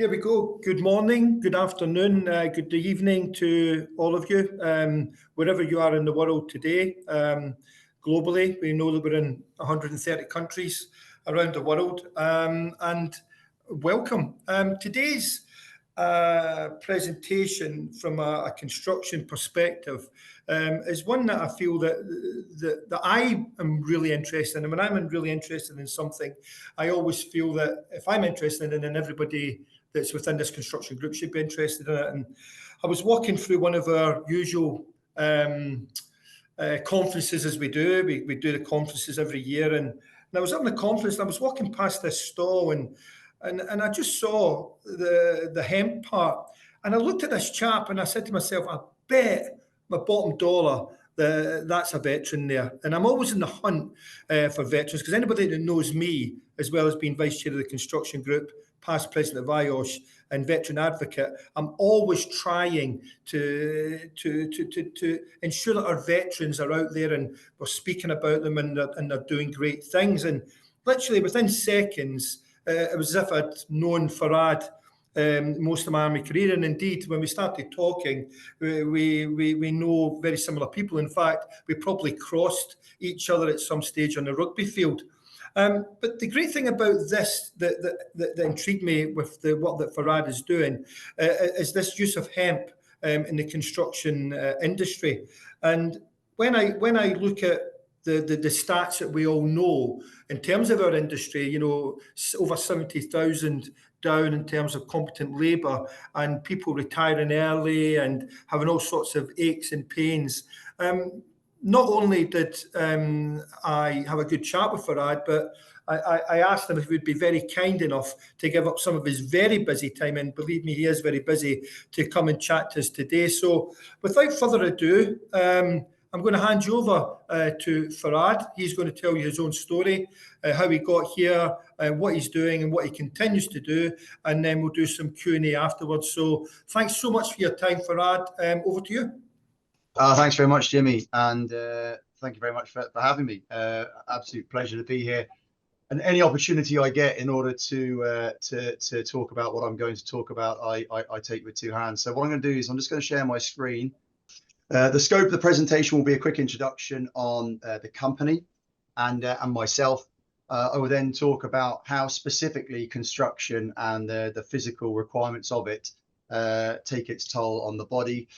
Here we go. Good morning, good afternoon, good evening to all of you, wherever you are in the world today. Globally, we know that we're in 130 countries around the world, and welcome. Today's presentation from a construction perspective is one that I feel that I am really interested in. And when I'm really interested in something, I always feel that if I'm interested in it, then everybody that's within this construction group should be interested in it. And I was walking through one of our usual conferences, as we do. We do the conferences every year, and I was up in the conference and I was walking past this stall and I just saw the hemp part, and I looked at this chap and I said to myself, I bet my bottom dollar that's a veteran there. And I'm always in the hunt for veterans, because anybody that knows me, as well as being vice chair of the construction group, past president of IOSH, and veteran advocate, I'm always trying to ensure that our veterans are out there and we're speaking about them, and they're doing great things. And literally within seconds, it was as if I'd known Farad most of my army career, and indeed when we started talking, we know very similar people. In fact, we probably crossed each other at some stage on the rugby field. But the great thing about this that intrigued me with the work that Farad is doing is this use of hemp in the construction industry. And when I look at the stats that we all know in terms of our industry, you know, over 70,000 down in terms of competent labour, and people retiring early and having all sorts of aches and pains. Not only did I have a good chat with Farad, but I asked him if he would be very kind enough to give up some of his very busy time, and believe me, he is very busy, to come and chat to us today. So without further ado, I'm going to hand you over to Farad. He's going to tell you his own story, how he got here, what he's doing and what he continues to do, and then we'll do some Q&A afterwards. So thanks so much for your time, Farad. Over to you. Thanks very much, Jimmy, and thank you very much for having me. Absolute pleasure to be here, and any opportunity I get in order to talk about what I'm going to talk about, I take with two hands. So what I'm going to do is I'm just going to share my screen. The scope of the presentation will be a quick introduction on the company and myself. I will then talk about how specifically construction and the physical requirements of it take its toll on the body.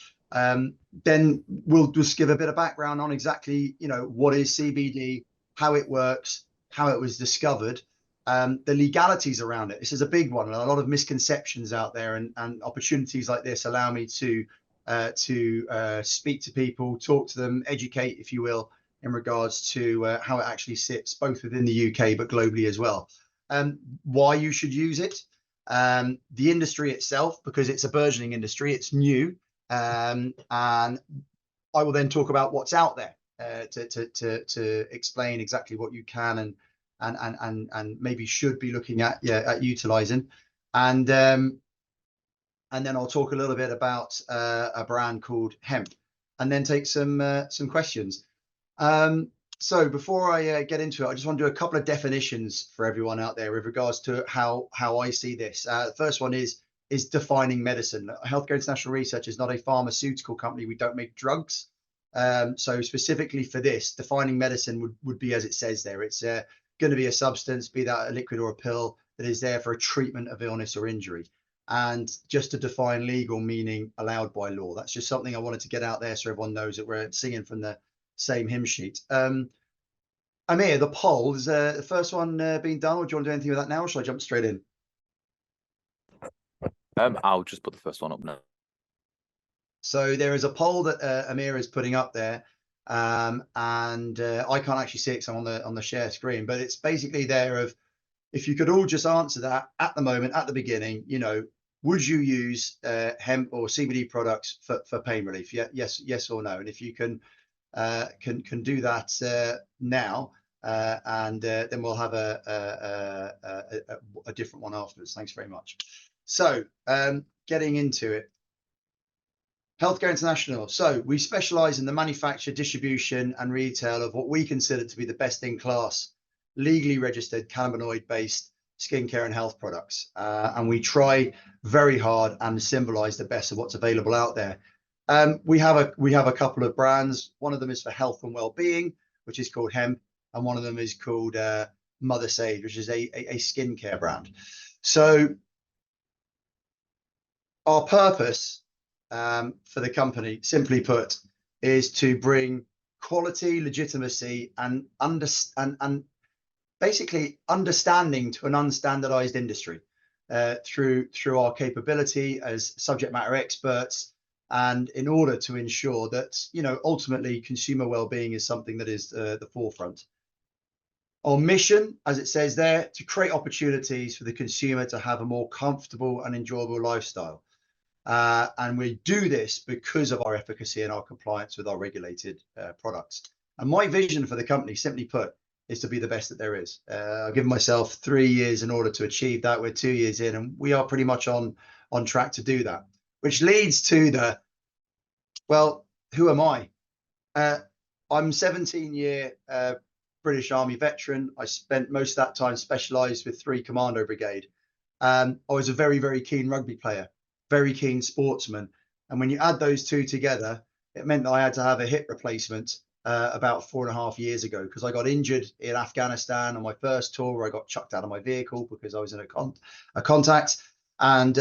Then we'll just give a bit of background on exactly, you know, what is CBD, how it works, how it was discovered, the legalities around it. This is a big one, and a lot of misconceptions out there, and opportunities like this allow me to speak to people, talk to them, educate, if you will, in regards to how it actually sits both within the UK but globally as well. Why you should use it, the industry itself, because it's a burgeoning industry, it's new. And I will then talk about what's out there to explain exactly what you can and maybe should be looking at utilizing, and then I'll talk a little bit about a brand called Hemp, and then take some questions. So before I get into it, I just want to do a couple of definitions for everyone out there with regards to how I see this. The first one is defining medicine. Healthcare International Research is not a pharmaceutical company. We don't make drugs. So specifically for this, defining medicine would be as it says there. It's going to be a substance, be that a liquid or a pill, that is there for a treatment of illness or injury. And just to define legal, meaning allowed by law. That's just something I wanted to get out there so everyone knows that we're singing from the same hymn sheet. Amir, the poll, is the first one being done, or do you want to do anything with that now, or shall I jump straight in? I'll just put the first one up now. So there is a poll that Amir is putting up there, and I can't actually see it because I'm on the share screen, but it's basically there of, if you could all just answer that at the moment, at the beginning, you know, would you use hemp or CBD products for pain relief? Yes or no? And if you can do that now, and then we'll have a different one afterwards. Thanks very much. So getting into it, Healthcare International. So we specialize in the manufacture, distribution and retail of what we consider to be the best in class, legally registered cannabinoid based skincare and health products. And we try very hard and symbolize the best of what's available out there. We have a couple of brands. One of them is for health and well-being, which is called Hemp, and one of them is called Mother Sage, which is a skincare brand. So our purpose for the company, simply put, is to bring quality, legitimacy, and basically understanding to an unstandardized industry through our capability as subject matter experts, and in order to ensure that, you know, ultimately consumer well-being is something that is the forefront. Our mission, as it says there, to create opportunities for the consumer to have a more comfortable and enjoyable lifestyle. And we do this because of our efficacy and our compliance with our regulated products. And my vision for the company, simply put, is to be the best that there is. I've given myself 3 years in order to achieve that. We're 2 years in, and we are pretty much on track to do that. Which leads to the, well, who am I? I'm 17-year British Army veteran. I spent most of that time specialised with 3 Commando Brigade. I was a very, very keen rugby player, very keen sportsman. And when you add those two together, it meant that I had to have a hip replacement about 4.5 years ago, because I got injured in Afghanistan on my first tour, where I got chucked out of my vehicle because I was in a contact. And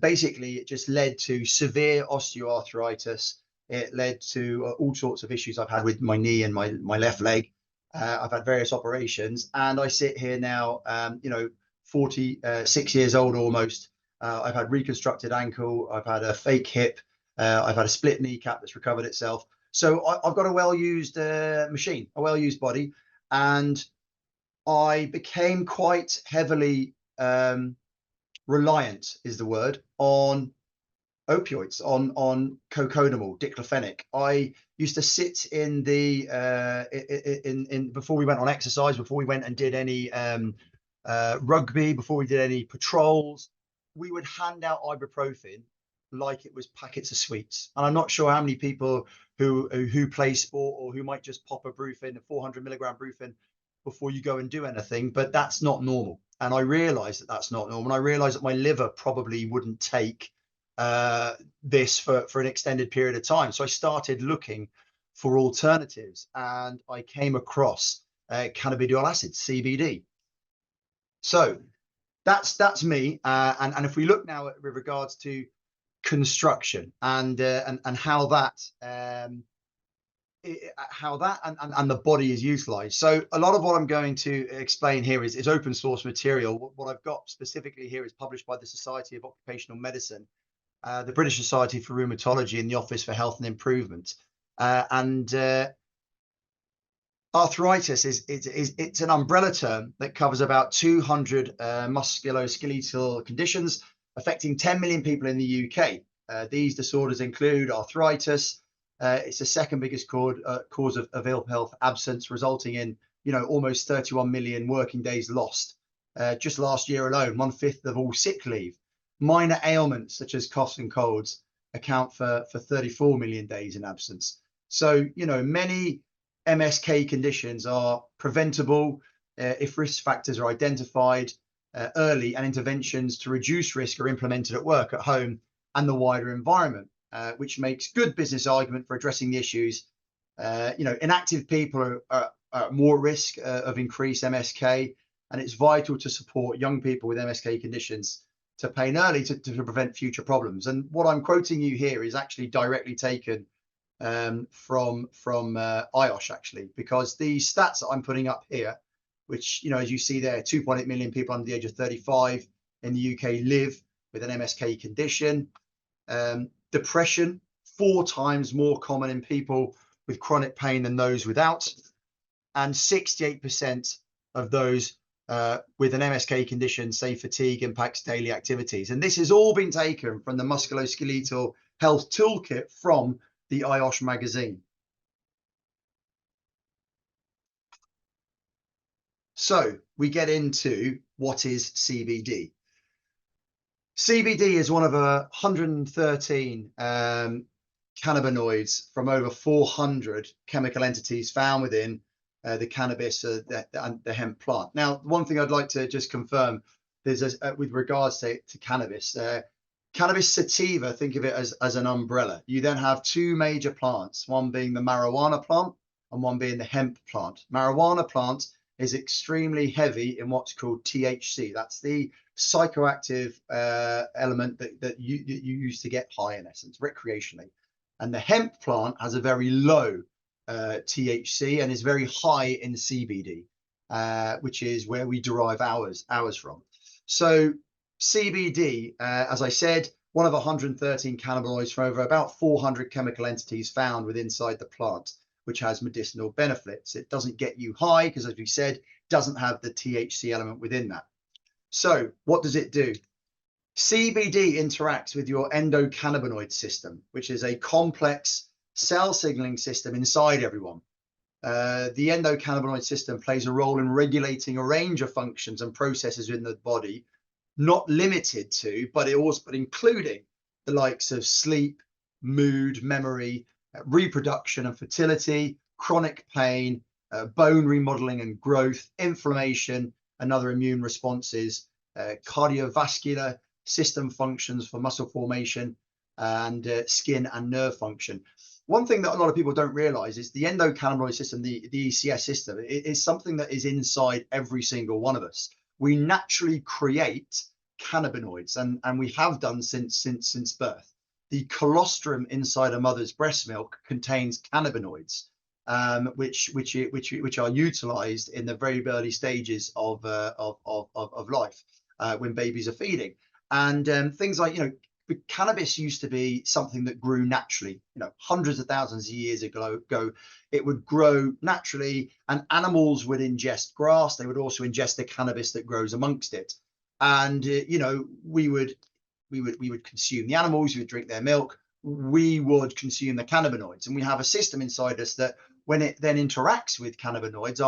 basically, it just led to severe osteoarthritis. It led to all sorts of issues I've had with my knee and my left leg. I've had various operations, and I sit here now, you know, 46 years old almost. I've had reconstructed ankle. I've had a fake hip. I've had a split kneecap that's recovered itself. So I've got a well-used machine, a well-used body, and I became quite heavily reliant, is the word, on opioids, on cocodamol, diclofenac. I used to sit in the before we went on exercise, before we went and did any rugby, before we did any patrols, we would hand out ibuprofen like it was packets of sweets. And I'm not sure how many people who play sport, or who might just pop a Brufen, a 400 milligram Brufen, before you go and do anything, but that's not normal. And I realized that that's not normal. And I realized that my liver probably wouldn't take this for an extended period of time. So I started looking for alternatives, and I came across cannabidiol acid, CBD. So that's me. And if we look now with regards to construction and how that and the body is utilized. So a lot of what I'm going to explain here is open source material. What I've got specifically here is published by the Society of Occupational Medicine, the British Society for Rheumatology, and the Office for Health and Improvement. Arthritis it's an umbrella term that covers about 200 musculoskeletal conditions affecting 10 million people in the UK. These disorders include arthritis. It's the second biggest cause of ill health absence, resulting in, you know, almost 31 million working days lost. Just last year alone, 1/5 of all sick leave. Minor ailments such as coughs and colds account for 34 million days in absence. So, you know, many MSK conditions are preventable if risk factors are identified early, and interventions to reduce risk are implemented at work, at home, and the wider environment, which makes good business argument for addressing the issues. You know, inactive people are more at risk of increased MSK, and it's vital to support young people with MSK conditions to pain early to prevent future problems. And what I'm quoting you here is actually directly taken from IOSH, actually, because the stats that I'm putting up here, which, you know, as you see there, 2.8 million people under the age of 35 in the UK live with an MSK condition. Depression, 4 times more common in people with chronic pain than those without, and 68% of those with an MSK condition say fatigue impacts daily activities. And this has all been taken from the Musculoskeletal Health Toolkit from the IOSH magazine. So we get into what is CBD. CBD is one of 113 cannabinoids from over 400 chemical entities found within the cannabis and the hemp plant. Now, one thing I'd like to just confirm, there's with regards to cannabis. Cannabis sativa, think of it as an umbrella. You then have two major plants, one being the marijuana plant and one being the hemp plant. Marijuana plant is extremely heavy in what's called THC. That's the psychoactive element that you use to get high, in essence, recreationally. And the hemp plant has a very low THC and is very high in CBD, which is where we derive ours from. So CBD, as I said, one of 113 cannabinoids from over about 400 chemical entities found within inside the plant, which has medicinal benefits. It doesn't get you high because, as we said, doesn't have the THC element within that. So what does it do? CBD interacts with your endocannabinoid system, which is a complex cell signaling system inside everyone. The endocannabinoid system plays a role in regulating a range of functions and processes in the body, not limited to, but including the likes of sleep, mood, memory, reproduction and fertility, chronic pain, bone remodeling and growth, inflammation and other immune responses, cardiovascular system functions for muscle formation, and skin and nerve function. One thing that a lot of people don't realize is the endocannabinoid system, the ECS system, it is something that is inside every single one of us. We naturally create cannabinoids, and we have done since birth. The colostrum inside a mother's breast milk contains cannabinoids, which are utilized in the very early stages of life when babies are feeding. And things like, cannabis used to be something that grew naturally, hundreds of thousands of years ago. It would grow naturally, and animals would ingest grass. They would also ingest the cannabis that grows amongst it. And we would consume the animals, we would drink their milk, we would consume the cannabinoids. And we have a system inside us that when it then interacts with cannabinoids,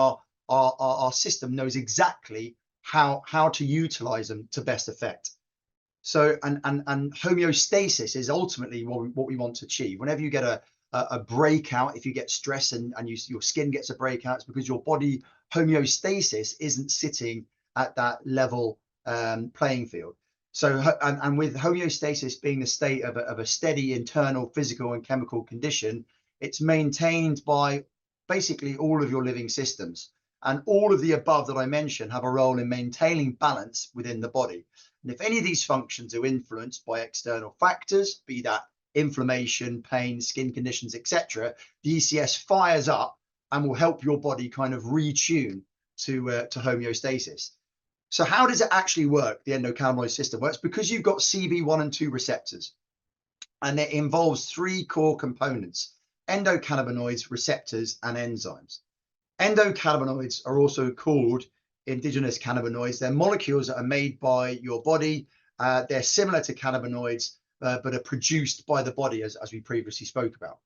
our system knows exactly how to utilize them to best effect. So, and homeostasis is ultimately what we want to achieve. Whenever you get a breakout, if you get stress and your skin gets a breakout, it's because your body homeostasis isn't sitting at that level playing field. So, and with homeostasis being the state of a steady internal physical and chemical condition, it's maintained by basically all of your living systems. And all of the above that I mentioned have a role in maintaining balance within the body. And if any of these functions are influenced by external factors, be that inflammation, pain, skin conditions, etc., the ECS fires up and will help your body kind of retune to homeostasis. So how does it actually work, the endocannabinoid system? Well, it's because you've got CB1 and 2 receptors, and it involves 3 core components: endocannabinoids, receptors, and enzymes. Endocannabinoids are also called indigenous cannabinoids. They're molecules that are made by your body. They're similar to cannabinoids, but are produced by the body, as we previously spoke about.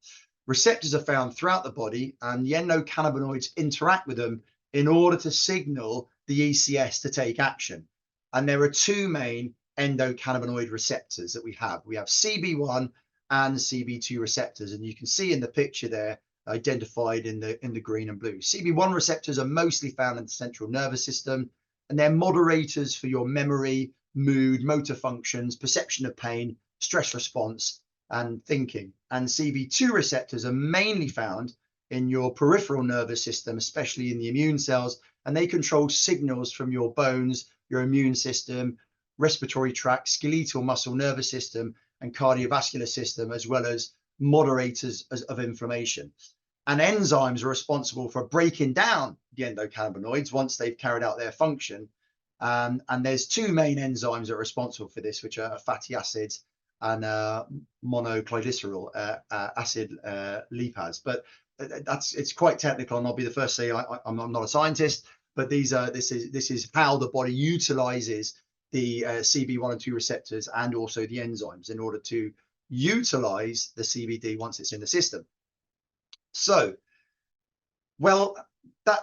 Receptors are found throughout the body, and the endocannabinoids interact with them in order to signal the ECS to take action. And there are 2 main endocannabinoid receptors that we have. We have CB1 and CB2 receptors, and you can see in the picture there, identified in the green and blue. CB1 receptors are mostly found in the central nervous system, and they're moderators for your memory, mood, motor functions, perception of pain, stress response, and thinking. And CB2 receptors are mainly found in your peripheral nervous system, especially in the immune cells, and they control signals from your bones, your immune system, respiratory tract, skeletal muscle nervous system, and cardiovascular system, as well as moderators of inflammation. And enzymes are responsible for breaking down the endocannabinoids once they've carried out their function. And there's 2 main enzymes that are responsible for this, which are fatty acids and monoglycerol acid lipase. But it's quite technical, and I'll be the first to say I'm not a scientist, but this is how the body utilizes the CB1 and 2 receptors and also the enzymes in order to utilize the CBD once it's in the system. So, well,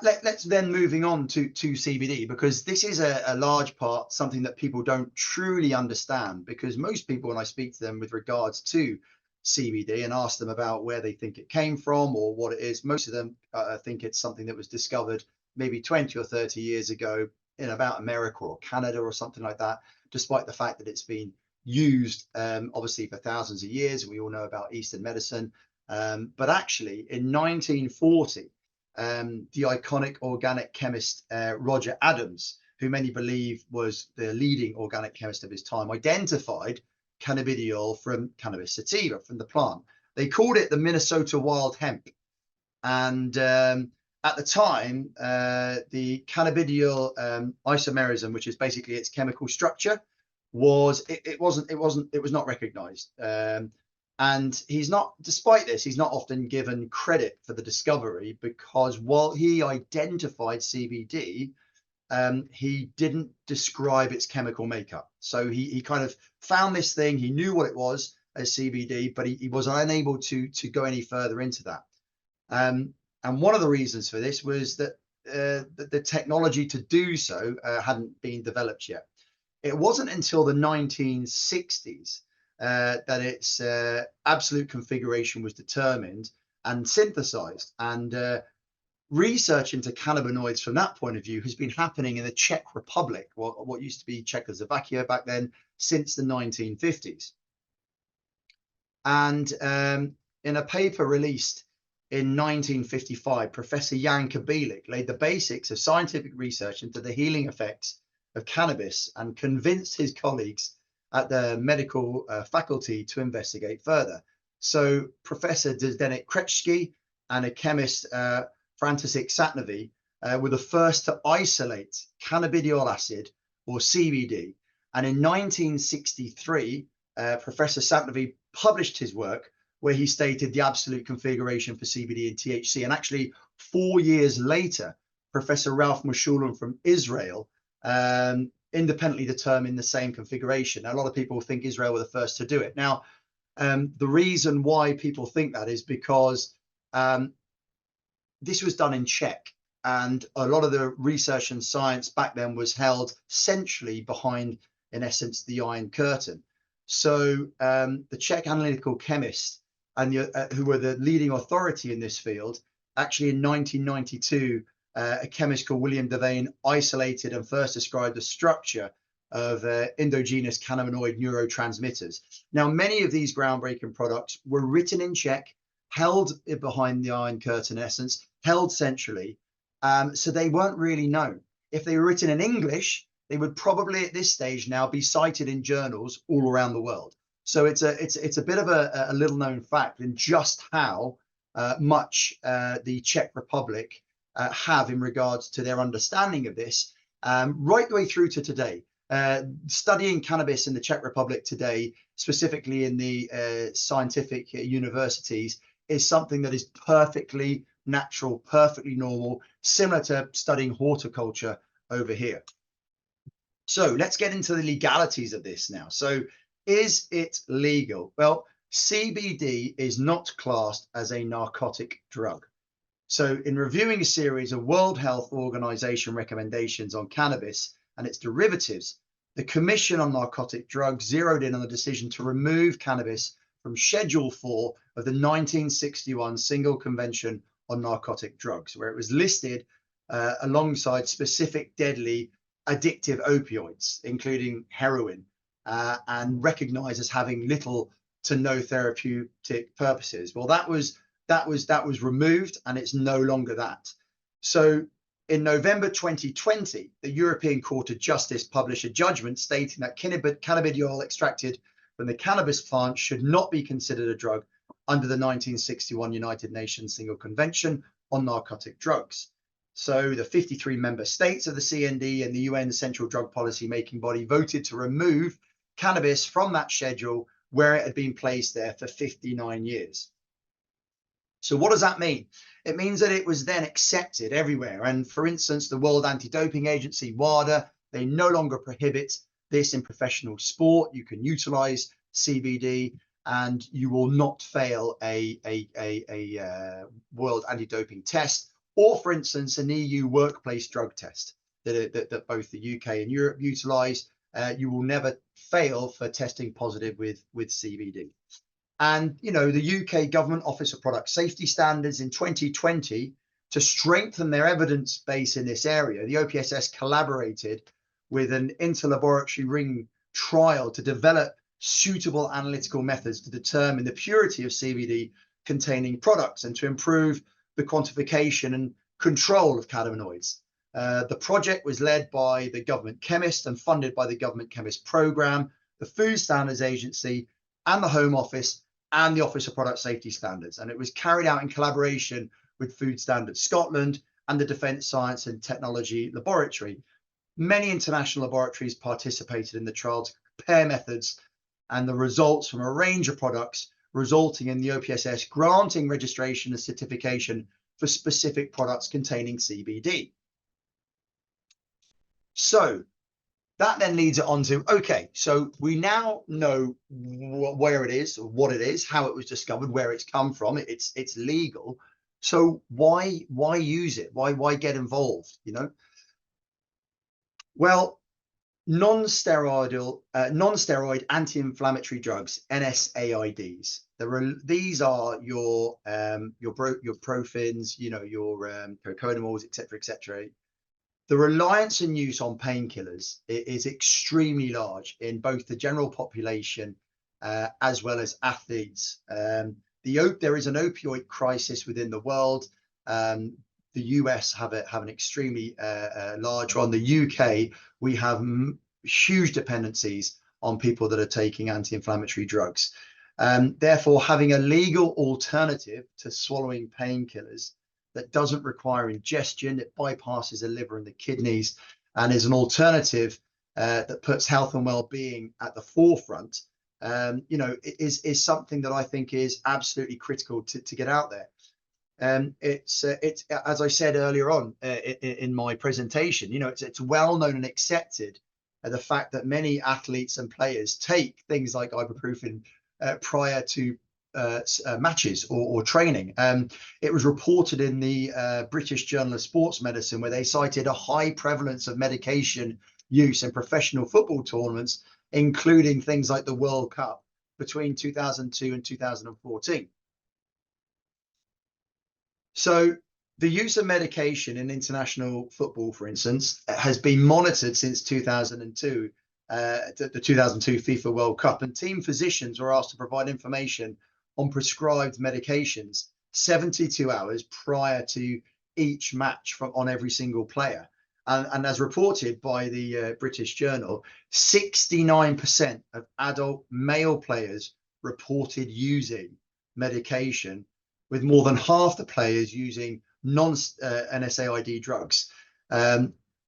let's then moving on to CBD, because this is a large part, something that people don't truly understand, because most people, when I speak to them with regards to CBD and ask them about where they think it came from or what it is, most of them think it's something that was discovered maybe 20 or 30 years ago about America or Canada or something like that, despite the fact that it's been used obviously for thousands of years. We all know about Eastern medicine. But actually in 1940, the iconic organic chemist Roger Adams, who many believe was the leading organic chemist of his time, identified cannabidiol from Cannabis sativa, from the plant. They called it the Minnesota wild hemp. And at the time, the cannabidiol isomerism, which is basically its chemical structure, was not recognized. And despite this, he's not often given credit for the discovery, because while he identified CBD, he didn't describe its chemical makeup. So he kind of found this thing, he knew what it was as CBD, but he was unable to go any further into that. And one of the reasons for this was that the technology to do so hadn't been developed yet. It wasn't until the 1960s that its absolute configuration was determined and synthesized. And research into cannabinoids from that point of view has been happening in the Czech Republic, what used to be Czechoslovakia back then, since the 1950s. And in a paper released in 1955, Professor Jan Kabelic laid the basics of scientific research into the healing effects of cannabis and convinced his colleagues at the medical faculty to investigate further. So Professor Zdeněk Křečký and a chemist, František Satnový, were the first to isolate cannabidiol acid, or CBD. And in 1963, Professor Satnový published his work, where he stated the absolute configuration for CBD and THC. And actually 4 years later, Professor Ralph Mechoulam from Israel independently determined the same configuration. Now, a lot of people think Israel were the first to do it. Now, the reason why people think that is because this was done in Czech, and a lot of the research and science back then was held centrally behind, in essence, the Iron Curtain. So the Czech analytical chemists and who were the leading authority in this field, actually in 1992, a chemist called William Devane isolated and first described the structure of endogenous cannabinoid neurotransmitters. Now, many of these groundbreaking products were written in Czech, held behind the Iron Curtain, in essence, held centrally, so they weren't really known. If they were written in English, they would probably at this stage now be cited in journals all around the world. So it's a bit of a little known fact in just how much the Czech Republic have in regards to their understanding of this, right the way through to today. Studying cannabis in the Czech Republic today, specifically in the scientific universities, is something that is perfectly natural, perfectly normal, similar to studying horticulture over here. So let's get into the legalities of this now. So is it legal? Well, CBD is not classed as a narcotic drug. So in reviewing a series of World Health Organization recommendations on cannabis and its derivatives, the Commission on Narcotic Drugs zeroed in on the decision to remove cannabis from Schedule 4 of the 1961 Single Convention on Narcotic Drugs, where it was listed alongside specific deadly addictive opioids, including heroin, and recognized as having little to no therapeutic purposes. Well, that was removed, and it's no longer that. So in November 2020, the European Court of Justice published a judgment stating that cannabidiol extracted from the cannabis plant should not be considered a drug under the 1961 United Nations Single Convention on Narcotic Drugs. So the 53 member states of the CND and the UN Central Drug Policy Making Body voted to remove cannabis from that schedule, where it had been placed there for 59 years. So what does that mean? It means that it was then accepted everywhere. And for instance, the World Anti-Doping Agency, WADA, they no longer prohibit this in professional sport. You can utilize CBD and you will not fail a World Anti-Doping test, or for instance, an EU workplace drug test that both the UK and Europe utilize. You will never fail for testing positive with CBD. And, you know, the UK Government Office of Product Safety Standards in 2020 To strengthen their evidence base in this area, the OPSS collaborated with an interlaboratory ring trial to develop suitable analytical methods to determine the purity of CBD containing products and to improve the quantification and control of cannabinoids. The project was led by the government chemist and funded by the government chemist program, the Food Standards Agency, and the Home Office and the Office of Product Safety Standards. And it was carried out in collaboration with Food Standards Scotland and the Defence Science and Technology Laboratory. Many international laboratories participated in the trial to compare methods and the results from a range of products, resulting in the OPSS granting registration and certification for specific products containing CBD. So that then leads it on to, okay, so we now know where it is, what it is, how it was discovered, where it's come from. It's legal. So why use it? Why get involved? You know, well, non-steroid anti-inflammatory drugs, NSAIDs. These are your profins, you know, your proconazole, etc., etc. The reliance and use on painkillers is extremely large in both the general population as well as athletes. There is an opioid crisis within the world. The US have an extremely large one. The UK, we have huge dependencies on people that are taking anti-inflammatory drugs. Therefore, having a legal alternative to swallowing painkillers that doesn't require ingestion, it bypasses the liver and the kidneys, and is an alternative that puts health and well-being at the forefront, you know, is something that I think is absolutely critical to get out there. It's as I said earlier on in my presentation, you know, it's well known and accepted the fact that many athletes and players take things like ibuprofen prior to matches or training. It was reported in the British Journal of Sports Medicine, where they cited a high prevalence of medication use in professional football tournaments, including things like the World Cup between 2002 and 2014. So the use of medication in international football, for instance, has been monitored since 2002, the 2002 FIFA World Cup, and team physicians were asked to provide information on prescribed medications 72 hours prior to each match on every single player. And as reported by the British Journal, 69% of adult male players reported using medication, with more than half the players using non-NSAID drugs,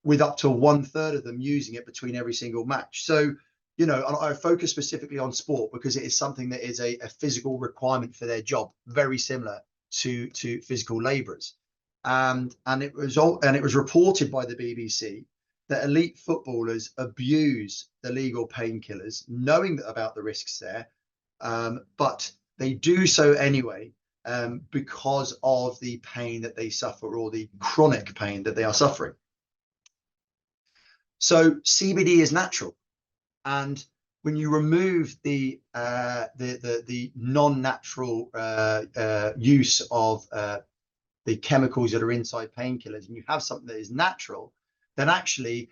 with up to 1/3 of them using it between every single match. So, you know, I focus specifically on sport because it is something that is a physical requirement for their job, very similar to physical labourers. And it was reported by the BBC that elite footballers abuse the legal painkillers, knowing about the risks there, but they do so anyway because of the pain that they suffer, or the chronic pain that they are suffering. So CBD is natural, and when you remove the non-natural use of the chemicals that are inside painkillers, and you have something that is natural, then actually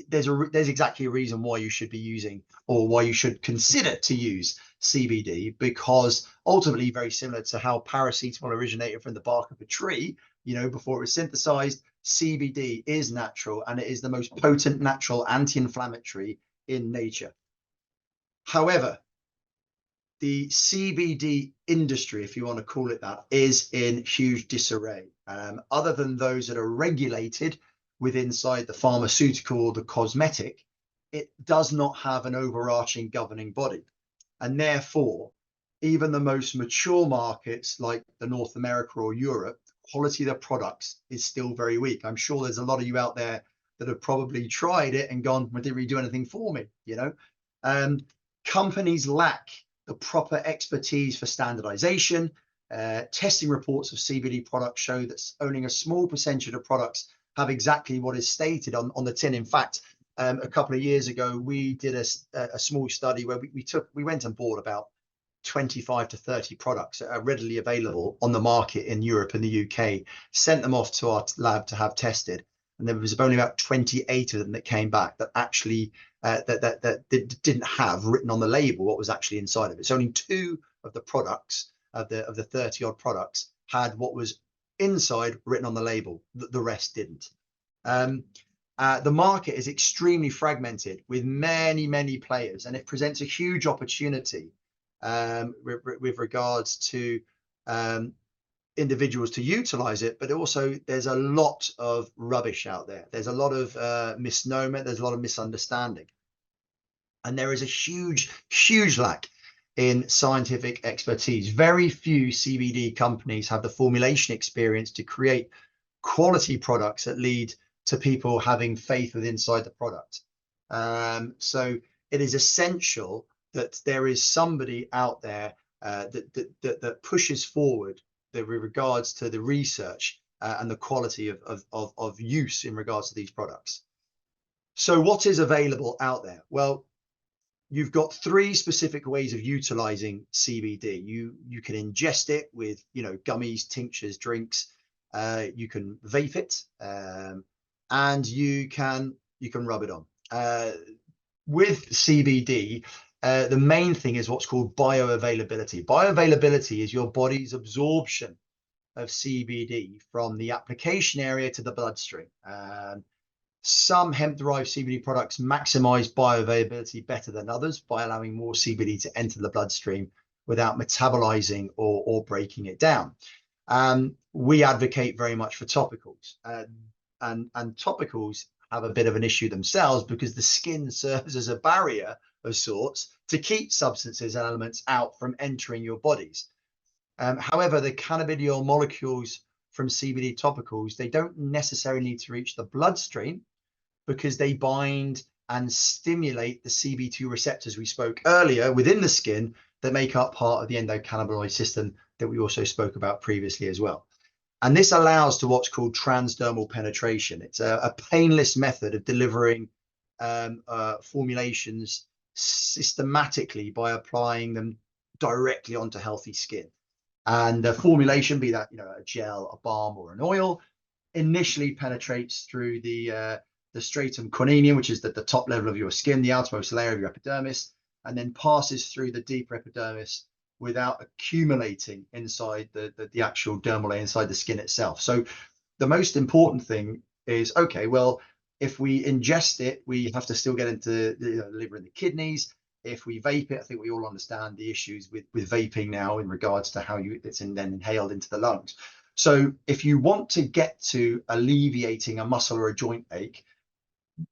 there's exactly a reason why you should be using, or why you should consider to use CBD, because ultimately, very similar to how paracetamol originated from the bark of a tree, you know, before it was synthesized, CBD is natural, and it is the most potent natural anti-inflammatory in nature. However, the CBD industry, if you want to call it that, is in huge disarray. Other than those that are regulated inside the pharmaceutical or the cosmetic, it does not have an overarching governing body. And therefore, even the most mature markets like the North America or Europe, the quality of their products is still very weak. I'm sure there's a lot of you out there that have probably tried it and gone, well, didn't really do anything for me, you know. Companies lack the proper expertise for standardization. Testing reports of CBD products show that only a small percentage of products have exactly what is stated on the tin. In fact, a couple of years ago, we did a small study where we went and bought about 25 to 30 products that are readily available on the market in Europe and the UK, sent them off to our lab to have tested. And there was only about 28 of them that came back that actually that didn't have written on the label what was actually inside of it. So only 2 of the products of the 30 odd products had what was inside written on the label. The rest didn't. The market is extremely fragmented with many players, and it presents a huge opportunity with regards to individuals to utilize it, but also there's a lot of rubbish out there. There's a lot of misnomer, there's a lot of misunderstanding, and there is a huge lack in scientific expertise. Very few CBD companies have the formulation experience to create quality products that lead to people having faith with inside the product. So it is essential that there is somebody out there that pushes forward with regards to the research and the quality of use in regards to these products. So what is available out there? Well, you've got 3 specific ways of utilizing CBD. You can ingest it with, gummies, tinctures, drinks. You can vape it, and you can rub it on. With CBD, the main thing is what's called bioavailability. Bioavailability is your body's absorption of CBD from the application area to the bloodstream. Some hemp-derived CBD products maximize bioavailability better than others by allowing more CBD to enter the bloodstream without metabolizing or breaking it down. We advocate very much for topicals, and topicals have a bit of an issue themselves because the skin serves as a barrier of sorts to keep substances and elements out from entering your bodies. However, the cannabidiol molecules from CBD topicals, they don't necessarily need to reach the bloodstream because they bind and stimulate the CB2 receptors we spoke earlier within the skin that make up part of the endocannabinoid system that we also spoke about previously as well. And this allows to what's called transdermal penetration. It's a painless method of delivering formulations systematically by applying them directly onto healthy skin. And the formulation, be that a gel, a balm, or an oil, initially penetrates through the stratum corneum, which is the top level of your skin, the outermost layer of your epidermis, and then passes through the deeper epidermis without accumulating inside the actual dermal layer inside the skin itself. So the most important thing is, okay, well, if we ingest it, we have to still get into the liver and the kidneys. If we vape it, I think we all understand the issues with vaping now in regards to how it's then inhaled into the lungs. So if you want to get to alleviating a muscle or a joint ache,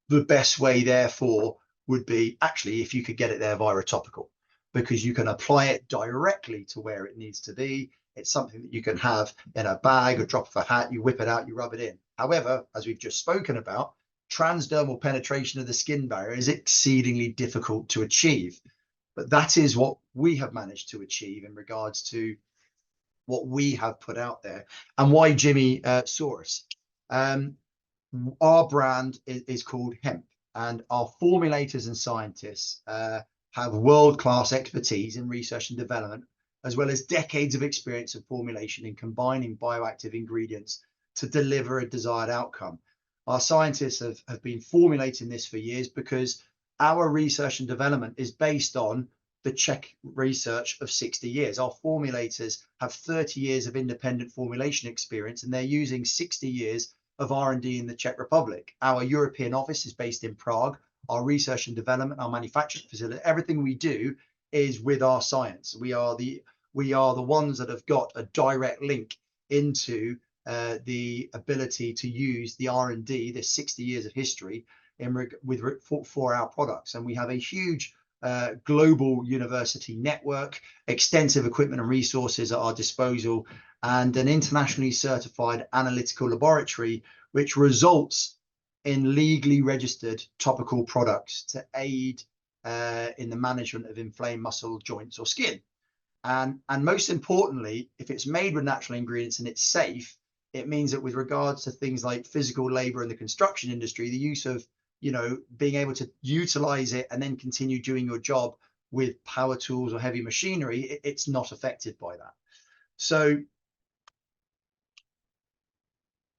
the best way therefore would be actually if you could get it there via a topical, because you can apply it directly to where it needs to be. It's something that you can have in a bag, a drop of a hat, you whip it out, you rub it in. However, as we've just spoken about, transdermal penetration of the skin barrier is exceedingly difficult to achieve. But that is what we have managed to achieve in regards to what we have put out there and why Jimmy saw us. Our brand is called Hemp, and our formulators and scientists have world-class expertise in research and development, as well as decades of experience of formulation in combining bioactive ingredients to deliver a desired outcome. Our scientists have been formulating this for years because our research and development is based on the Czech research of 60 years. Our formulators have 30 years of independent formulation experience, and they're using 60 years of R&D in the Czech Republic. Our European office is based in Prague. Our research and development, our manufacturing facility, everything we do is with our science. We are the ones that have got a direct link into the ability to use the R&D, the 60 years of history for our products. And we have a huge global university network, extensive equipment and resources at our disposal, and an internationally certified analytical laboratory, which results in legally registered topical products to aid in the management of inflamed muscle, joints, or skin. And most importantly, if it's made with natural ingredients and it's safe, it means that with regards to things like physical labor in the construction industry, the use of, being able to utilize it and then continue doing your job with power tools or heavy machinery, it's not affected by that. So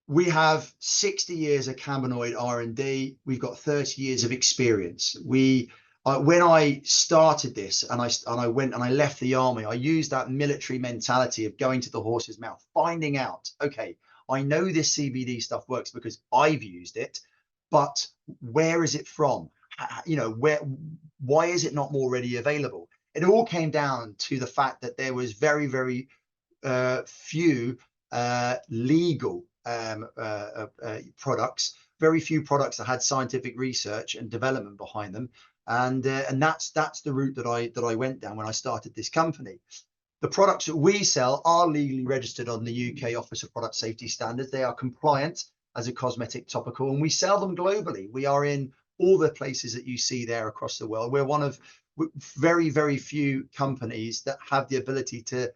we have 60 years of cannabinoid R&D. We've got 30 years of experience. When I started this and I went and I left the army, I used that military mentality of going to the horse's mouth, finding out, okay, I know this CBD stuff works because I've used it, but where is it from? You know, why is it not more readily available? It all came down to the fact that there was very, very few legal products, very few products that had scientific research and development behind them, and that's the route that I went down when I started this company. The products that we sell are legally registered on the UK Office of Product Safety Standards. They are compliant as a cosmetic topical, and we sell them globally. We are in all the places that you see there across the world. We're one of very, very few companies that have the ability to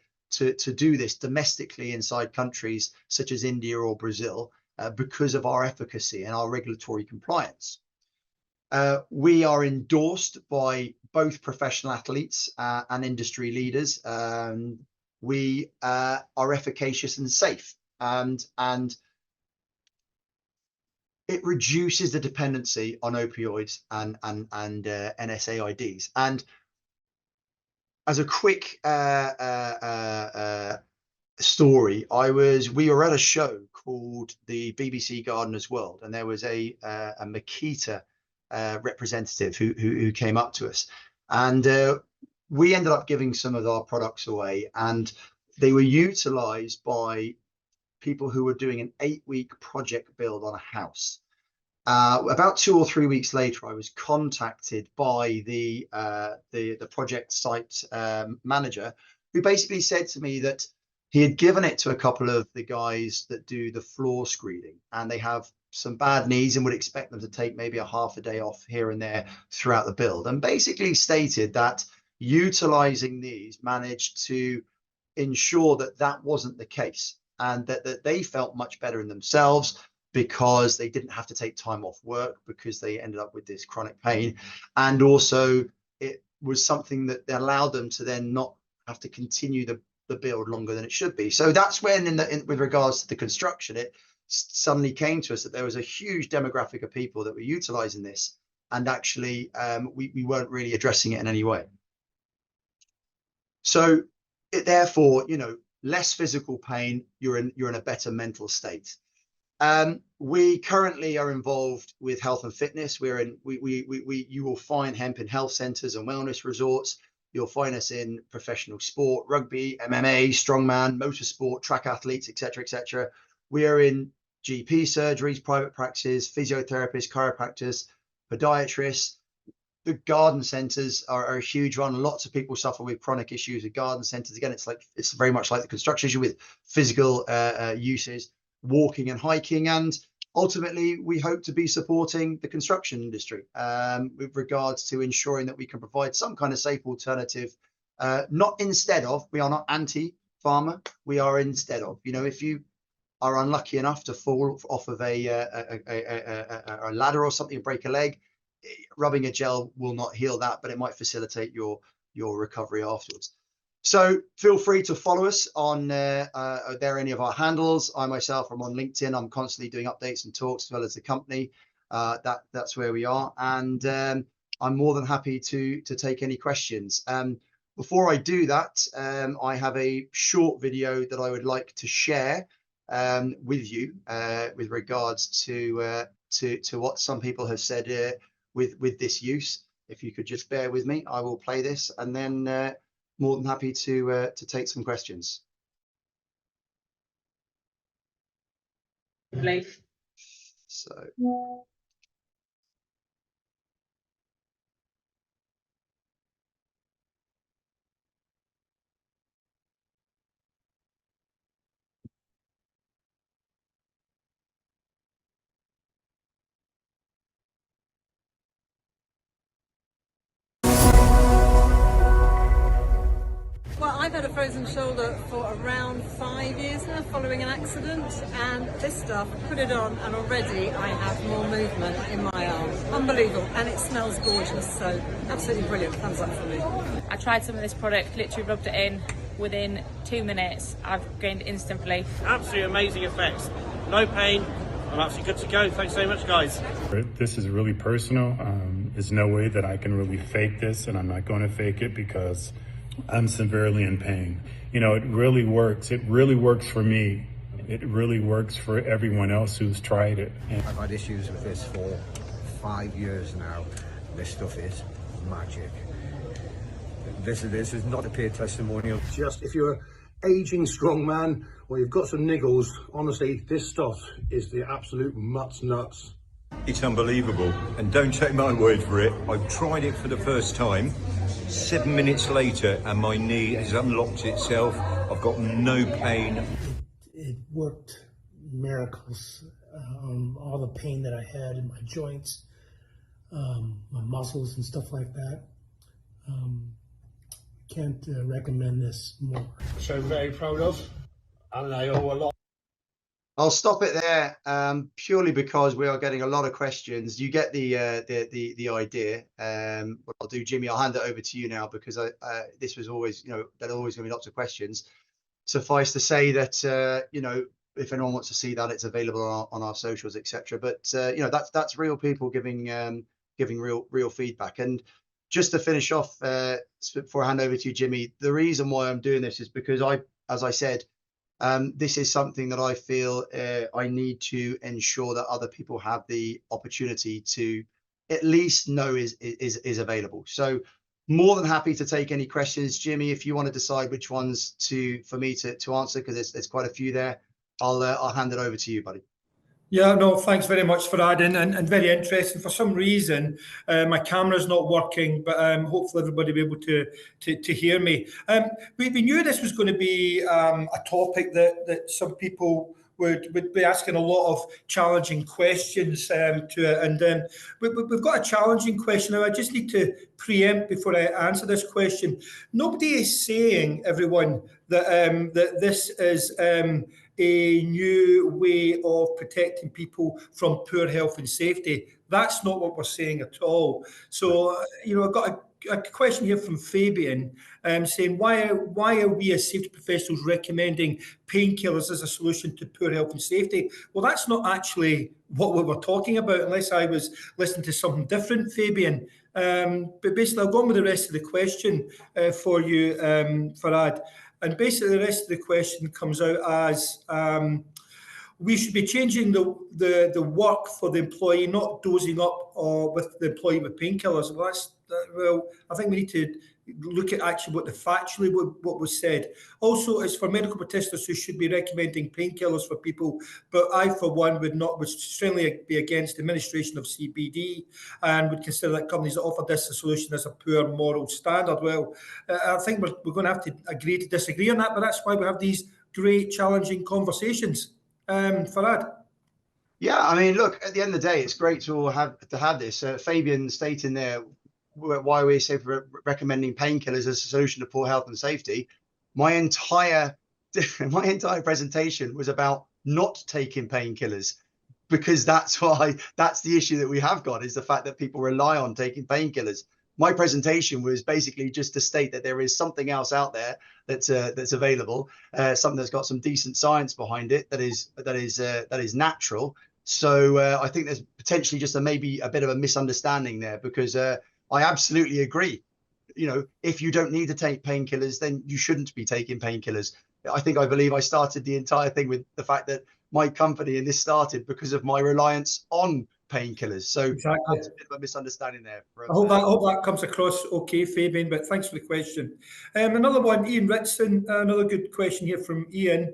do this domestically inside countries such as India or Brazil because of our efficacy and our regulatory compliance. We are endorsed by both professional athletes and industry leaders. We are efficacious and safe, and it reduces the dependency on opioids and NSAIDs. And as a quick story, we were at a show called the BBC Gardener's World, and there was a Makita representative who came up to us, and we ended up giving some of our products away, and they were utilized by people who were doing an 8-week project build on a house. About 2 or 3 weeks later, I was contacted by the project site manager, who basically said to me that he had given it to a couple of the guys that do the floor screening, and they have some bad knees and would expect them to take maybe a half a day off here and there throughout the build, and basically stated that utilizing these managed to ensure that that wasn't the case, and that they felt much better in themselves because they didn't have to take time off work because they ended up with this chronic pain. And also it was something that allowed them to then not have to continue the build longer than it should be. So that's when with regards to the construction, it suddenly came to us that there was a huge demographic of people that were utilizing this, and actually we weren't really addressing it in any way. So therefore, you know, less physical pain, you're in a better mental state. We currently are involved with health and fitness. You will find hemp in health centers and wellness resorts. You'll find us in professional sport, rugby, MMA, strongman, motorsport, track athletes, etc., etc. We are in GP surgeries, private practices, physiotherapists, chiropractors, podiatrists. The garden centers are a huge one. Lots of people suffer with chronic issues with garden centers. Again, it's very much like the construction issue with physical uses, walking and hiking. And ultimately, we hope to be supporting the construction industry with regards to ensuring that we can provide some kind of safe alternative, not instead of. We are not anti-farmer. We are instead of. You know, if you are unlucky enough to fall off of a ladder or something and break a leg, rubbing a gel will not heal that, but it might facilitate your recovery afterwards. So feel free to follow us on any of our handles. I myself am on LinkedIn. I'm constantly doing updates and talks as well as the company. That's where we are, and I'm more than happy to take any questions. Before I do that, I have a short video that I would like to share with you with regards to what some people have said with this use. If you could just bear with me, I will play this, and then more than happy to take some questions. So. Well, I've had a frozen shoulder for around 5 years now following an accident, and this stuff, put it on and already I have more movement in my arm. Unbelievable, and it smells gorgeous, so absolutely brilliant. Thumbs up for me. I tried some of this product, literally rubbed it in. Within 2 minutes, I've gained instant relief. Absolutely amazing effects. No pain. I'm absolutely good to go. Thanks so much, guys. This is really personal. There's no way that I can really fake this, and I'm not going to fake it because I'm severely in pain. You know, it really works. It really works for me. It really works for everyone else who's tried it. I've had issues with this for 5 years now. This stuff is magic. This is not a paid testimonial. Just if you're an aging strong man or you've got some niggles, honestly, this stuff is the absolute nuts. It's unbelievable, and don't take my word for it. I've tried it for the first time. 7 minutes later and my knee has unlocked itself. I've got no pain. It worked miracles. All the pain that I had in my joints, my muscles and stuff like that. Can't recommend this more. Which I'm very proud of, and I owe a lot. I'll stop it there, purely because we are getting a lot of questions. You get the idea. What I'll do, Jimmy, I'll hand it over to you now because this was always, you know, there are always going to be lots of questions. Suffice to say that, you know, if anyone wants to see that, it's available on our socials, etc. But you know, that's real people giving real feedback. And just to finish off, before I hand over to you, Jimmy, the reason why I'm doing this is because as I said, this is something that I feel I need to ensure that other people have the opportunity to at least know is available. So more than happy to take any questions. Jimmy, if you want to decide which ones for me to answer, because there's quite a few there, I'll hand it over to you, buddy. Yeah, no, thanks very much for adding, and very interesting. For some reason, my camera's not working, but hopefully everybody will be able to hear me. We knew this was going to be a topic that some people would be asking a lot of challenging questions to it. And we've got a challenging question now. I just need to preempt before I answer this question. Nobody is saying, everyone, that this is a new way of protecting people from poor health and safety. That's not what we're saying at all. So, you know, I've got a question here from Fabian saying, why are we as safety professionals recommending painkillers as a solution to poor health and safety? Well, that's not actually what we were talking about, unless I was listening to something different, Fabian. But basically, I'll go on with the rest of the question for you, Farad. And basically, the rest of the question comes out as we should be changing the work for the employee, not dosing up with the employee with painkillers. Well, I think we need to look at actually what was said. Also, it's for medical practitioners who should be recommending painkillers for people, but I, for one, would strongly be against the administration of CBD and would consider that companies that offer this a solution as a poor moral standard. Well, I think we're going to have to agree to disagree on that, but that's why we have these great, challenging conversations. Farad? Yeah, I mean, look, at the end of the day, it's great to have this. Fabian stating there, why we say recommending painkillers as a solution to poor health and safety. My entire presentation was about not taking painkillers, because that's the issue that we have got, is the fact that people rely on taking painkillers. My presentation was basically just to state that there is something else out there that's available, something that's got some decent science behind it, that is natural. So I think there's potentially just maybe a bit of a misunderstanding there, because I absolutely agree. You know, if you don't need to take painkillers, then you shouldn't be taking painkillers. I believe I started the entire thing with the fact that my company and this started because of my reliance on painkillers. So exactly. That's a bit of a misunderstanding there. I hope that comes across okay, Fabian, but thanks for the question. Another one, Ian Ritson, another good question here from Ian.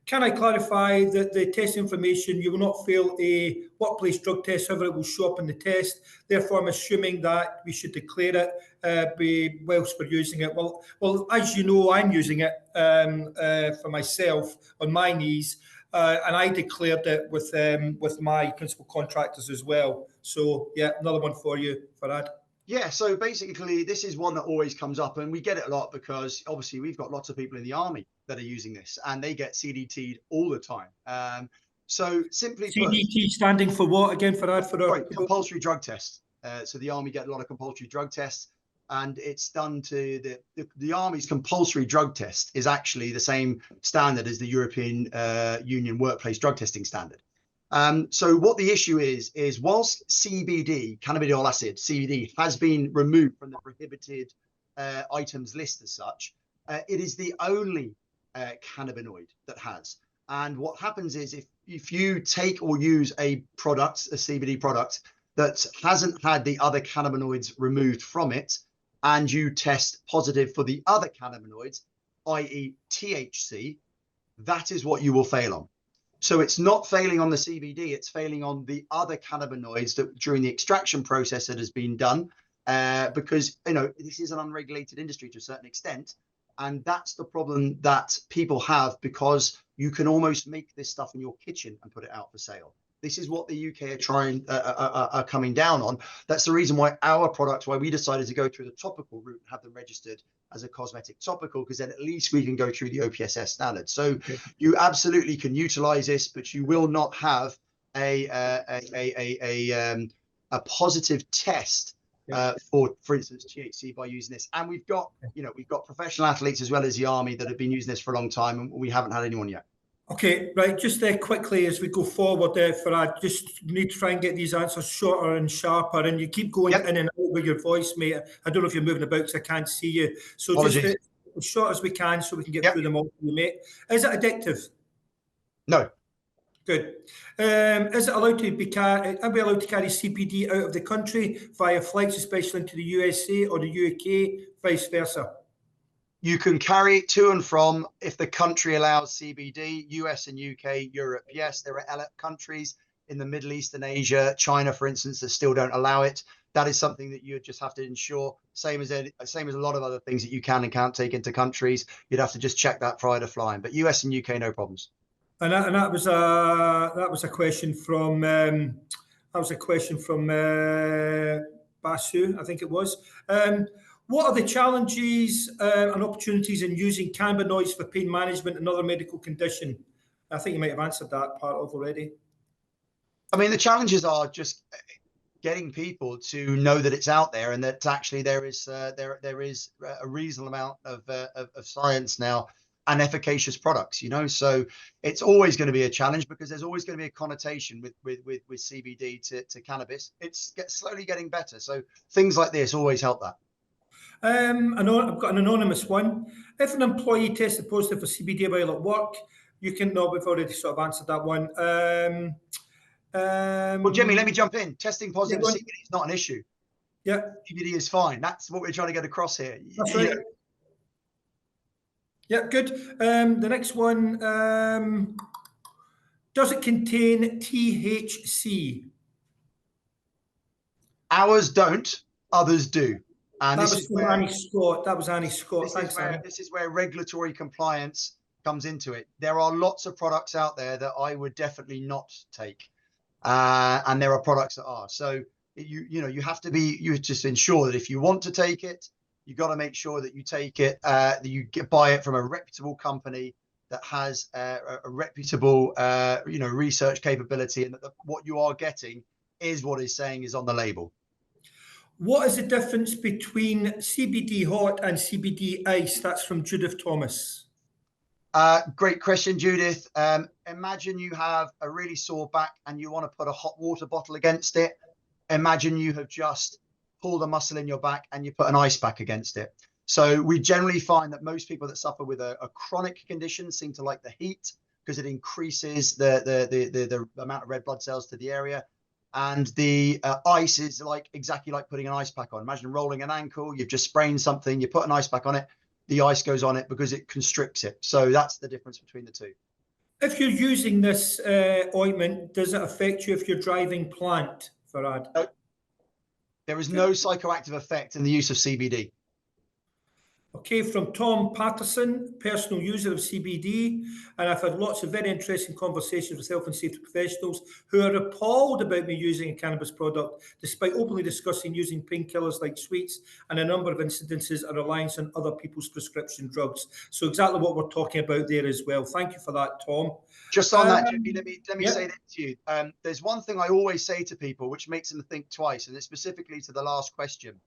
Can I clarify that the test information, you will not fail a workplace drug test, however it will show up in the test. Therefore, I'm assuming that we should declare it whilst we're using it. Well, as you know, I'm using it for myself on my knees, and I declared it with my principal contractors as well. So, yeah, another one for you, Farad. Yeah, so basically this is one that always comes up, and we get it a lot because obviously we've got lots of people in the army that are using this and they get CDT'd all the time. So simply CDT standing for what again, Farad? Sorry, compulsory drug test. So the army get a lot of compulsory drug tests, and it's done to the army's compulsory drug test is actually the same standard as the European Union workplace drug testing standard. So what the issue is whilst CBD, cannabidiol acid, CBD, has been removed from the prohibited items list as such, it is the only cannabinoid that has. And what happens is if you take or use a product, a CBD product, that hasn't had the other cannabinoids removed from it, and you test positive for the other cannabinoids, i.e. THC, that is what you will fail on. So it's not failing on the CBD, it's failing on the other cannabinoids that during the extraction process that has been done, because, you know, this is an unregulated industry to a certain extent. And that's the problem that people have, because you can almost make this stuff in your kitchen and put it out for sale. This is what the UK are coming down on. That's the reason why our products, why we decided to go through the topical route and have them registered as a cosmetic topical, because then at least we can go through the OPSS standard. So you absolutely can utilize this, but you will not have a positive test for instance, THC by using this. And we've got, you know, we've got professional athletes as well as the army that have been using this for a long time, and we haven't had anyone yet. Okay, right. Just quickly as we go forward there, Farad, just need to try and get these answers shorter and sharper. And you keep going in and out with your voice, mate. I don't know if you're moving about because I can't see you. So apologies. Just as short as we can so we can get through them all, mate. Is it addictive? No. Good. Is it allowed to be are we allowed to carry CBD out of the country via flights, especially into the USA or the UK, vice versa? You can carry it to and from if the country allows CBD, US and UK, Europe. Yes, there are countries in the Middle East and Asia, China, for instance, that still don't allow it. That is something that you just have to ensure. Same as a lot of other things that you can and can't take into countries. You'd have to just check that prior to flying. But US and UK, no problems. And that was a question from Basu, I think it was. What are the challenges and opportunities in using cannabinoids for pain management and other medical condition? I think you might have answered that part of already. I mean, the challenges are just getting people to know that it's out there, and that actually there is a reasonable amount of science now and efficacious products, you know. So it's always going to be a challenge because there's always going to be a connotation with CBD to cannabis. It's slowly getting better. So things like this always help that. I've got an anonymous one. If an employee tested positive for CBD while at work, we've already sort of answered that one. Well, Jimmy, let me jump in. Testing positive for CBD is not an issue. Yeah. CBD is fine. That's what we're trying to get across here. That's right. Yeah, good. The next one, does it contain THC? Ours don't, others do. And that was from Annie Scott. That was Annie Scott. Thanks, Annie. This is where regulatory compliance comes into it. There are lots of products out there that I would definitely not take. And there are products that are. So you have to just ensure that if you want to take it, you got to make sure that you take it, that you buy it from a reputable company that has a reputable, research capability, and that what you are getting is what is saying is on the label. What is the difference between CBD hot and CBD ice? That's from Judith Thomas. Great question, Judith. Imagine you have a really sore back and you want to put a hot water bottle against it. Imagine you have just pulled a muscle in your back and you put an ice pack against it. So we generally find that most people that suffer with a chronic condition seem to like the heat because it increases the amount of red blood cells to the area. And the ice is exactly like putting an ice pack on. Imagine rolling an ankle, you've just sprained something, you put an ice pack on it, the ice goes on it because it constricts it. So that's the difference between the two. If you're using this ointment, does it affect you if you're driving plant, Farad? No. There is no psychoactive effect in the use of CBD. Okay, from Tom Patterson, personal user of CBD, and I've had lots of very interesting conversations with health and safety professionals who are appalled about me using a cannabis product, despite openly discussing using painkillers like sweets and a number of incidences of reliance on other people's prescription drugs. So exactly what we're talking about there as well. Thank you for that, Tom. Just on that, Jimmy, let me yeah. say that to you. There's one thing I always say to people, which makes them think twice, and it's specifically to the last question.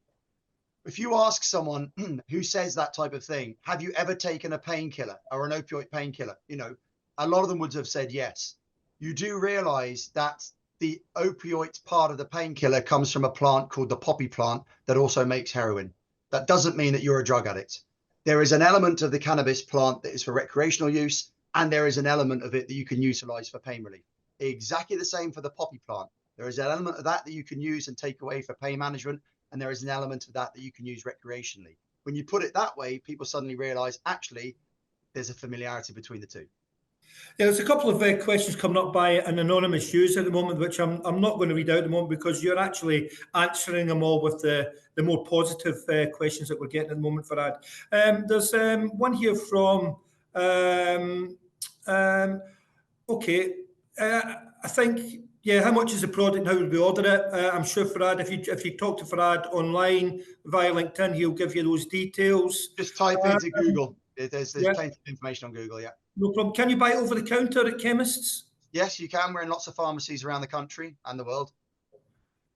If you ask someone who says that type of thing, have you ever taken a painkiller or an opioid painkiller? You know, a lot of them would have said yes. You do realize that the opioid part of the painkiller comes from a plant called the poppy plant that also makes heroin. That doesn't mean that you're a drug addict. There is an element of the cannabis plant that is for recreational use, and there is an element of it that you can utilize for pain relief. Exactly the same for the poppy plant. There is an element of that that you can use and take away for pain management, and there is an element of that that you can use recreationally. When you put it that way, people suddenly realize, actually, there's a familiarity between the two. Yeah, there's a couple of questions coming up by an anonymous user at the moment, which I'm not going to read out at the moment because you're actually answering them all with the more positive questions that we're getting at the moment, Farad. There's one here from, okay, I think, yeah, how much is the product and how would we order it? I'm sure Farad, if you talk to Farad online via LinkedIn, he'll give you those details. Just type into Google. There's plenty of information on Google, yeah. No problem. Can you buy it over the counter at chemists? Yes, you can. We're in lots of pharmacies around the country and the world.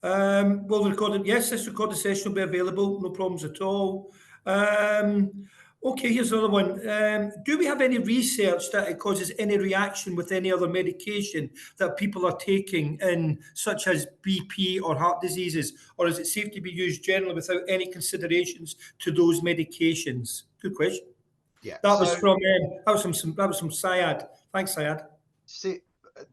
Well, yes, this recorded session will be available. No problems at all. Okay, here's another one. Do we have any research that it causes any reaction with any other medication that people are taking in, such as BP or heart diseases, or is it safe to be used generally without any considerations to those medications? Good question. Yeah, that was from Syed. Thanks, Syed. See,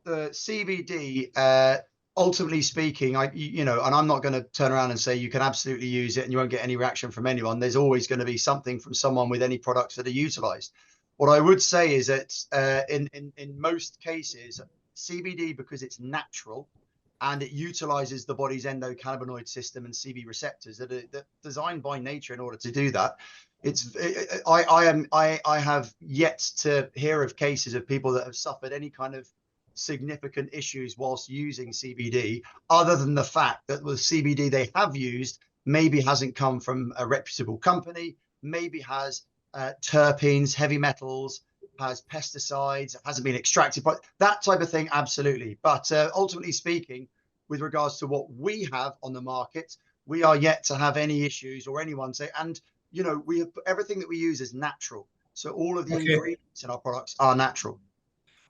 the CBD, ultimately speaking, and I'm not going to turn around and say you can absolutely use it and you won't get any reaction from anyone. There's always going to be something from someone with any products that are utilized. What I would say is that in most cases, CBD, because it's natural and it utilizes the body's endocannabinoid system and CB receptors that are designed by nature in order to do that. I have yet to hear of cases of people that have suffered any kind of significant issues whilst using CBD, other than the fact that the CBD they have used maybe hasn't come from a reputable company, maybe has terpenes, heavy metals, has pesticides, hasn't been extracted, but that type of thing, absolutely. But ultimately speaking, with regards to what we have on the market, we are yet to have any issues or anyone say, and we have everything that we use is natural. So all of the ingredients in our products are natural.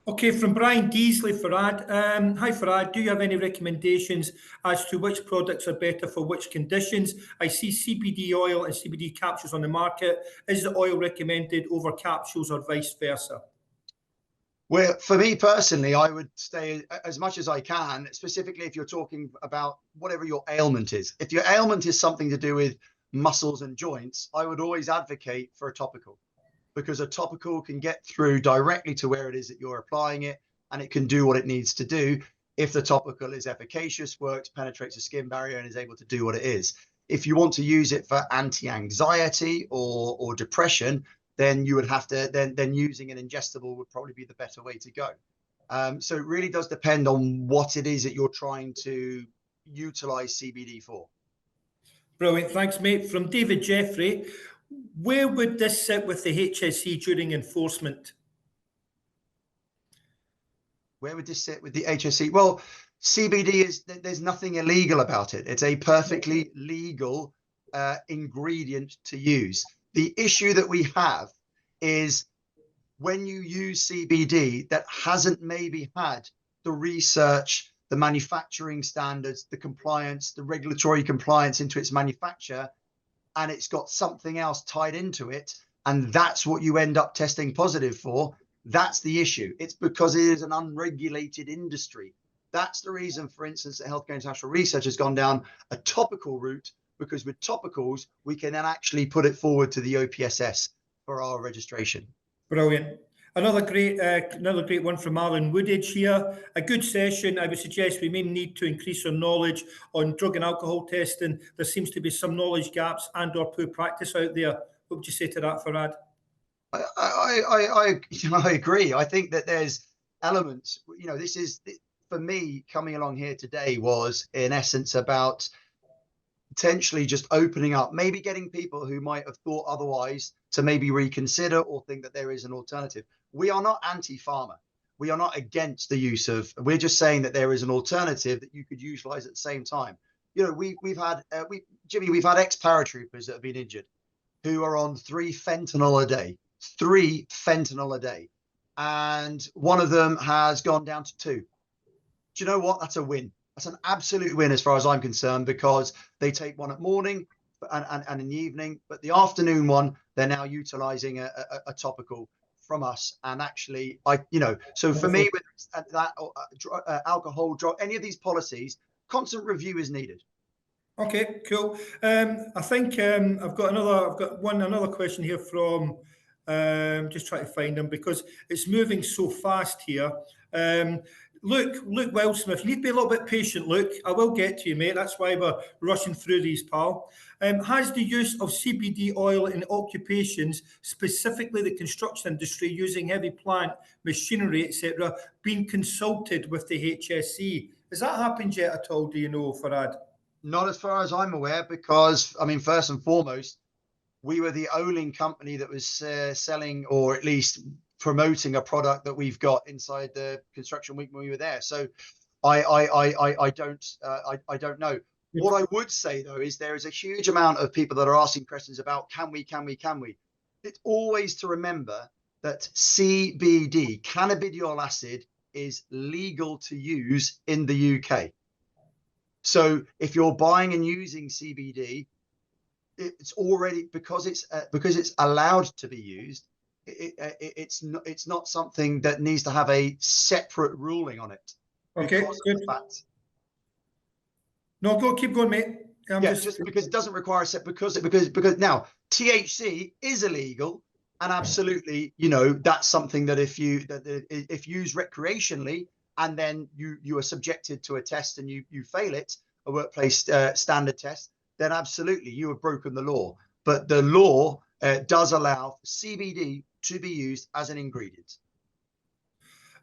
Okay, from Brian Deasley, Farad. Hi, Farad. Do you have any recommendations as to which products are better for which conditions? I see CBD oil and CBD capsules on the market. Is the oil recommended over capsules or vice versa? Well, for me personally, I would stay as much as I can, specifically if you're talking about whatever your ailment is. If your ailment is something to do with muscles and joints, I would always advocate for a topical, because a topical can get through directly to where it is that you're applying it, and it can do what it needs to do. If the topical is efficacious, works, penetrates the skin barrier, and is able to do what it is. If you want to use it for anti-anxiety or depression, then you would have to, then using an ingestible would probably be the better way to go. So it really does depend on what it is that you're trying to utilize CBD for. Brilliant. Thanks, mate. From David Jeffrey, where would this sit with the HSE during enforcement? Where would this sit with the HSE? Well, CBD there's nothing illegal about it. It's a perfectly legal ingredient to use. The issue that we have is when you use CBD that hasn't maybe had the research, the manufacturing standards, the compliance, the regulatory compliance into its manufacture, and it's got something else tied into it, and that's what you end up testing positive for, that's the issue. It's because it is an unregulated industry. That's the reason, for instance, that Healthcare International Research has gone down a topical route, because with topicals, we can then actually put it forward to the OPSS for our registration. Brilliant. Another great one from Alan Woodage here. A good session. I would suggest we may need to increase our knowledge on drug and alcohol testing. There seems to be some knowledge gaps and or poor practice out there. What would you say to that, Farad? I agree. I think that there's elements, this is, for me, coming along here today was in essence about potentially just opening up, maybe getting people who might have thought otherwise to maybe reconsider or think that there is an alternative. We are not anti-pharma. We are not against the use of, we're just saying that there is an alternative that you could utilize at the same time. We've had, Jimmy, we've had ex-paratroopers that have been injured who are on 3 fentanyl a day. 3 fentanyl a day, and one of them has gone down to 2. Do you know what? That's a win. That's an absolute win as far as I'm concerned, because they take one at morning and in the evening, but the afternoon one, they're now utilizing a topical from us. And actually, so for me, with that alcohol, drug, any of these policies, constant review is needed. Okay, cool. I think I've got another question here from, just trying to find them because it's moving so fast here. Luke Wildsmith, you need to be a little bit patient, Luke. I will get to you, mate. That's why we're rushing through these, pal. Has the use of CBD oil in occupations, specifically the construction industry, using heavy plant, machinery, etc., been consulted with the HSE? Has that happened yet at all, do you know, Farad? Not as far as I'm aware, because, I mean, first and foremost, we were the only company that was selling, or at least promoting, a product that we've got inside the construction week when we were there. So I don't know. What I would say though is there is a huge amount of people that are asking questions about can we? It's always to remember that CBD, cannabidiol acid, is legal to use in the UK. So if you're buying and using CBD, it's already, because it's allowed to be used. It's not something that needs to have a separate ruling on it. Okay, good. No, keep going, mate. Just because it doesn't require a set, because now THC is illegal, and absolutely, that's something that if used recreationally, and then you are subjected to a test and you fail it, a workplace standard test, then absolutely you have broken the law. But the law does allow CBD to be used as an ingredient.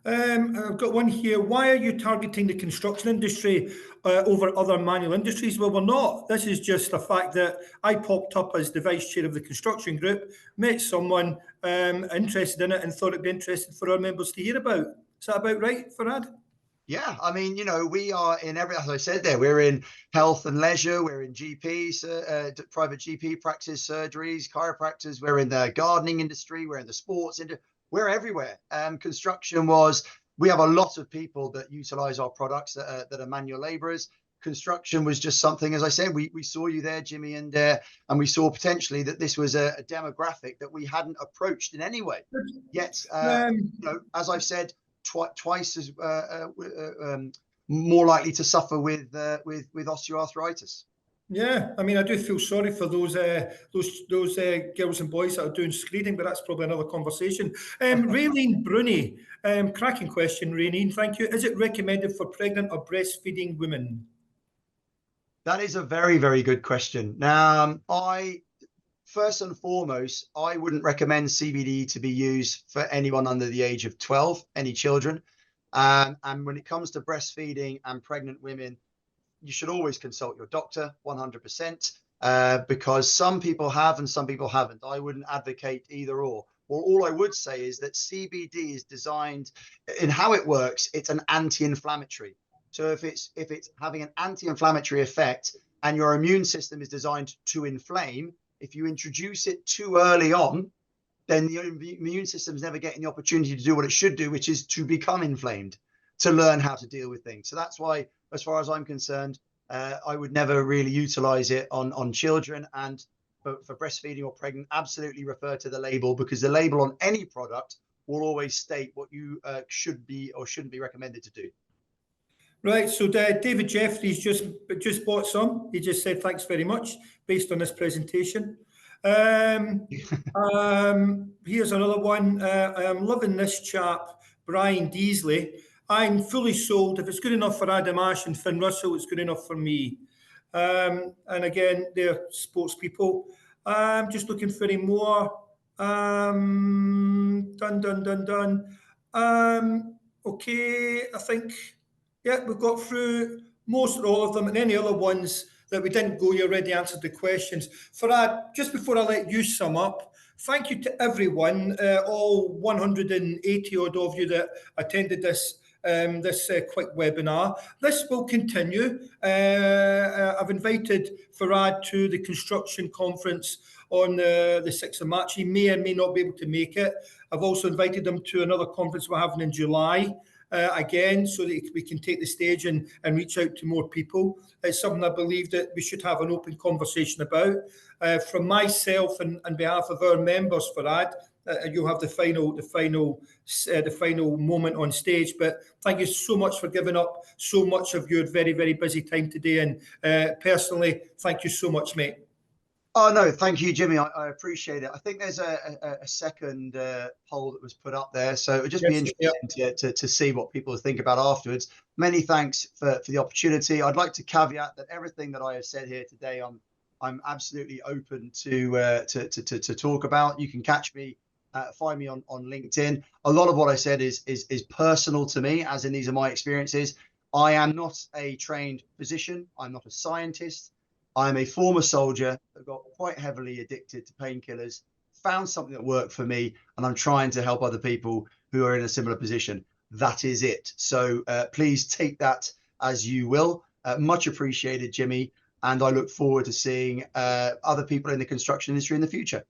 I've got one here. Why are you targeting the construction industry over other manual industries? Well, we're not. This is just the fact that I popped up as the vice chair of the construction group, met someone interested in it, and thought it'd be interesting for our members to hear about. Is that about right, Farad? Yeah, I mean, we are in every, as I said there, we're in health and leisure, we're in GPs, private GP practice, surgeries, chiropractors, we're in the gardening industry, we're in the sports industry, we're everywhere. Construction we have a lot of people that utilize our products that are manual laborers. Construction was just something, as I said, we saw you there, Jimmy, and we saw potentially that this was a demographic that we hadn't approached in any way. Yet, as I've said, twice as more likely to suffer with osteoarthritis. Yeah, I mean, I do feel sorry for those girls and boys that are doing screening, but that's probably another conversation. Raylene Bruni, cracking question, Raylene, thank you. Is it recommended for pregnant or breastfeeding women? That is a very, very good question. Now, first and foremost, I wouldn't recommend CBD to be used for anyone under the age of 12, any children. And when it comes to breastfeeding and pregnant women, you should always consult your doctor 100%, because some people have and some people haven't. I wouldn't advocate either or. Well, all I would say is that CBD is designed, in how it works, it's an anti-inflammatory. So if it's having an anti-inflammatory effect and your immune system is designed to inflame, if you introduce it too early on, then the immune system is never getting the opportunity to do what it should do, which is to become inflamed, to learn how to deal with things. So that's why, as far as I'm concerned, I would never really utilize it on children. And for breastfeeding or pregnant, absolutely refer to the label, because the label on any product will always state what you should be or shouldn't be recommended to do. Right, so David Jeffries just bought some. He just said thanks very much based on this presentation. Here's another one. I'm loving this chap, Brian Deasley. I'm fully sold. If it's good enough for Adam Ash and Finn Russell, it's good enough for me. And again, they're sports people. Just looking for any more. Done. Okay, I think, yeah, we've got through most or all of them, and any other ones that we didn't go, you already answered the questions. Farad, just before I let you sum up, thank you to everyone, all 180 odd of you that attended this quick webinar. This will continue. I've invited Farad to the construction conference on the 6th of March. He may or may not be able to make it. I've also invited him to another conference we're having in July. Again, so that we can take the stage and reach out to more people. It's something I believe that we should have an open conversation about. From myself and on behalf of our members, Farad, you'll have the final moment on stage. But thank you so much for giving up so much of your very, very busy time today. And personally, thank you so much, mate. Oh, no, thank you, Jimmy. I appreciate it. I think there's a second poll that was put up there. So it would just be interesting to see what people think about afterwards. Many thanks for the opportunity. I'd like to caveat that everything that I have said here today, I'm absolutely open to talk about. You can catch me, find me on LinkedIn. A lot of what I said is personal to me, as in these are my experiences. I am not a trained physician. I'm not a scientist. I'm a former soldier that got quite heavily addicted to painkillers, found something that worked for me, and I'm trying to help other people who are in a similar position. That is it. So please take that as you will. Much appreciated, Jimmy. And I look forward to seeing other people in the construction industry in the future.